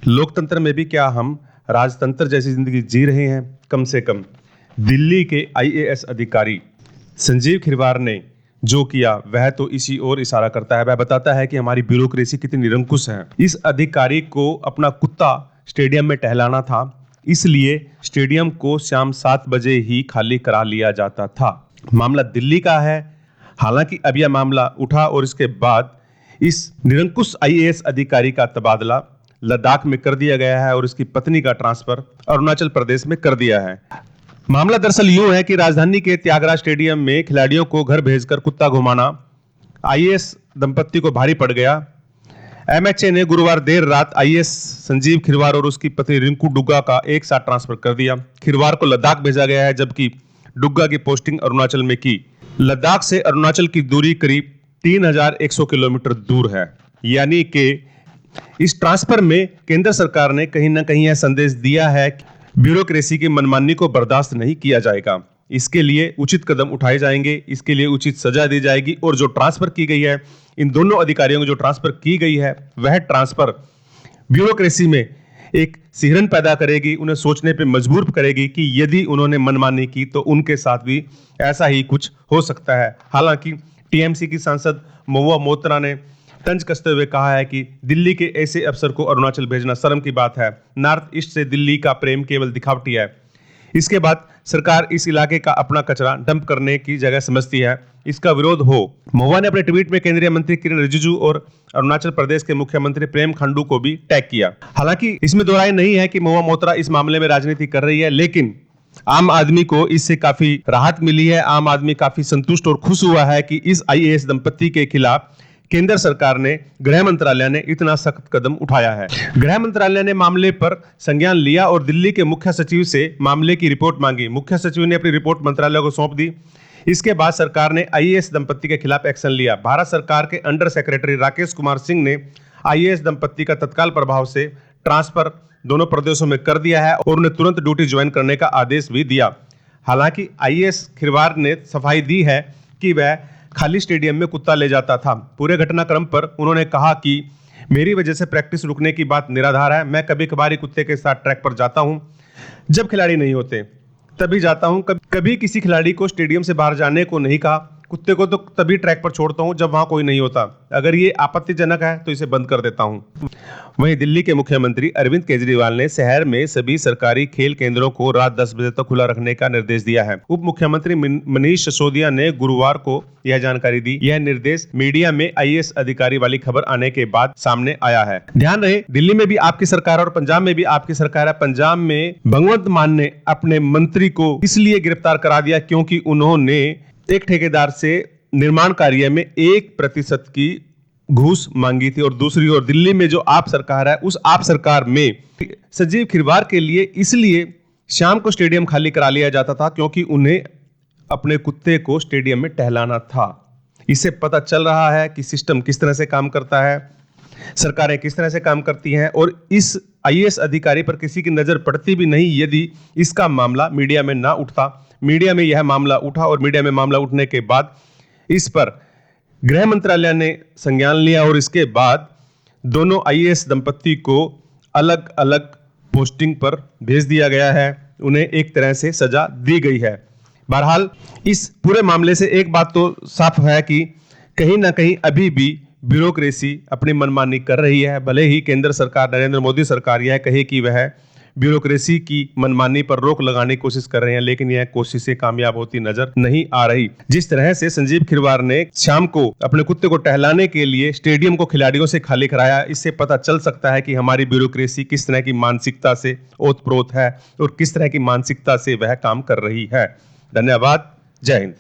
लोकतंत्र में भी क्या हम राजतंत्र जैसी जिंदगी जी रहे हैं? कम से कम दिल्ली के आईएएस अधिकारी संजीव खिरवार ने जो किया वह तो इसी ओर इशारा करता है। वह बताता है कि हमारी ब्यूरोक्रेसी कितनी निरंकुश है। इस अधिकारी को अपना कुत्ता स्टेडियम में टहलाना था, इसलिए स्टेडियम को शाम 7 बजे ही खाली करा लिया जाता था। मामला दिल्ली का है। हालांकि अब यह मामला उठा और इसके बाद इस निरंकुश आईएएस अधिकारी का तबादला लद्दाख में कर दिया गया है और इसकी पत्नी का ट्रांसफर अरुणाचल प्रदेश में कर दिया है। मामला दरअसल यूं है कि राजधानी के त्यागराज स्टेडियम में खिलाड़ियों को घर भेजकर कुत्ता घुमाना आईएएस दंपत्ति को भारी पड़ गया। एमएचए ने गुरुवार देर रात आईएएस संजीव खिरवार और उसकी पत्नी रिंकू डुग्गा का एक साथ ट्रांसफर कर दिया। खिरवार को लद्दाख भेजा गया है, जबकि डुग्गा की पोस्टिंग अरुणाचल में की। लद्दाख से अरुणाचल की दूरी करीब 3100 किलोमीटर दूर है। यानी कि इस ट्रांसफर में केंद्र सरकार ने कहीं ना कहीं यह संदेश दिया है कि ब्यूरोक्रेसी की मनमानी को बर्दाश्त नहीं किया जाएगा। इसके लिए उचित कदम उठाए जाएंगे, इसके लिए उचित सजा दी जाएगी। और जो ट्रांसफर की गई है, इन दोनों अधिकारियों को जो ट्रांसफर की गई है, वह ट्रांसफर ब्यूरोक्रेसी में एक सिहरन पैदा करेगी, उन्हें सोचने पे मजबूर करेगी कि यदि उन्होंने मनमानी की तो उनके साथ भी ऐसा ही कुछ हो सकता है। हालांकि टीएमसी की सांसद महुआ मोइत्रा ने तंज कसते हुए कहा है कि दिल्ली के ऐसे अफसर को अरुणाचल भेजना शर्म की बात है। नॉर्थ ईस्ट से दिल्ली का प्रेम केवल दिखावटी है। इसके बाद सरकार इस इलाके का अपना कचरा डंप करने की जगह समझती है। इसका विरोध हो। महुआ ने अपने ट्वीट में केंद्रीय मंत्री किरण रिजिजू और अरुणाचल प्रदेश के मुख्यमंत्री प्रेम खंडू को भी टैग किया। हालांकि इसमें दो राय नहीं है कि महुआ मोइत्रा इस मामले में राजनीति कर रही है, लेकिन आम आदमी को इससे काफी राहत मिली है। आम आदमी काफी संतुष्ट और खुश हुआ है कि इस आईएएस दंपत्ति के खिलाफ केंद्र सरकार ने, गृह मंत्रालय ने इतना सख्त कदम उठाया है। गृह मंत्रालय ने मामले पर संज्ञान लिया और दिल्ली के मुख्य सचिव से मामले की रिपोर्ट मांगी। मुख्य सचिव ने अपनी रिपोर्ट मंत्रालय को सौंप दी। इसके बाद सरकार ने आईएएस दंपत्ति के खिलाफ एक्शन लिया। भारत सरकार के अंडर सेक्रेटरी राकेश कुमार सिंह ने आईएएस दंपत्ति का तत्काल प्रभाव से ट्रांसफर दोनों प्रदेशों में कर दिया है और उन्हें तुरंत ड्यूटी ज्वाइन करने का आदेश भी दिया। हालांकि आईएएस खिरवार ने सफाई दी है कि वह खाली स्टेडियम में कुत्ता ले जाता था। पूरे घटनाक्रम पर उन्होंने कहा कि मेरी वजह से प्रैक्टिस रुकने की बात निराधार है। मैं कभी कभार कुत्ते के साथ ट्रैक पर जाता हूं, जब खिलाड़ी नहीं होते तभी जाता हूं। कभी किसी खिलाड़ी को स्टेडियम से बाहर जाने को नहीं कहा। कुत्ते को तो तभी ट्रैक पर छोड़ता हूं जब वहां कोई नहीं होता। अगर ये आपत्तिजनक है तो इसे बंद कर देता हूं। वहीं दिल्ली के मुख्यमंत्री अरविंद केजरीवाल ने शहर में सभी सरकारी खेल केंद्रों को रात 10 बजे तक खुला रखने का निर्देश दिया है। उप मुख्यमंत्री मनीष सिसोदिया ने गुरुवार को यह जानकारी दी। यह निर्देश मीडिया में आईएएस अधिकारी वाली खबर आने के बाद सामने आया है। ध्यान रहे, दिल्ली में भी आपकी सरकार और पंजाब में भी आपकी सरकार है। पंजाब में भगवंत मान ने अपने मंत्री को इसलिए गिरफ्तार करा दिया क्योंकि उन्होंने एक ठेकेदार से निर्माण कार्य में 1% की घूस मांगी थी। और दूसरी ओर दिल्ली में जो आप सरकार है, उस आप सरकार में संजीव खिरवार के लिए इसलिए शाम को स्टेडियम खाली करा लिया जाता था क्योंकि उन्हें अपने कुत्ते को स्टेडियम में टहलाना था। इससे पता चल रहा है कि सिस्टम किस तरह से काम करता है, सरकारें किस तरह से काम करती हैं। और इस आईएएस अधिकारी पर किसी की नजर पड़ती भी नहीं यदि इसका मामला मीडिया में ना उठता। मीडिया में यह मामला उठा और मीडिया में मामला उठने के बाद इस पर गृह मंत्रालय ने संज्ञान लिया और इसके बाद दोनों आईएएस दंपत्ति को अलग अलग पोस्टिंग पर भेज दिया गया है। उन्हें एक तरह से सजा दी गई है। बहरहाल इस पूरे मामले से एक बात तो साफ है कि कहीं ना कहीं अभी भी ब्यूरोक्रेसी अपनी मनमानी कर रही है। भले ही केंद्र सरकार, नरेंद्र मोदी सरकार यह कहे कि वह ब्यूरोक्रेसी की मनमानी पर रोक लगाने की कोशिश कर रहे हैं, लेकिन यह कोशिशें कामयाब होती नजर नहीं आ रही। जिस तरह से संजीव खिरवार ने शाम को अपने कुत्ते को टहलाने के लिए स्टेडियम को खिलाड़ियों से खाली कराया, इससे पता चल सकता है कि हमारी ब्यूरोक्रेसी किस तरह की मानसिकता से ओतप्रोत है और किस तरह की मानसिकता से वह काम कर रही है। धन्यवाद। जय हिंद।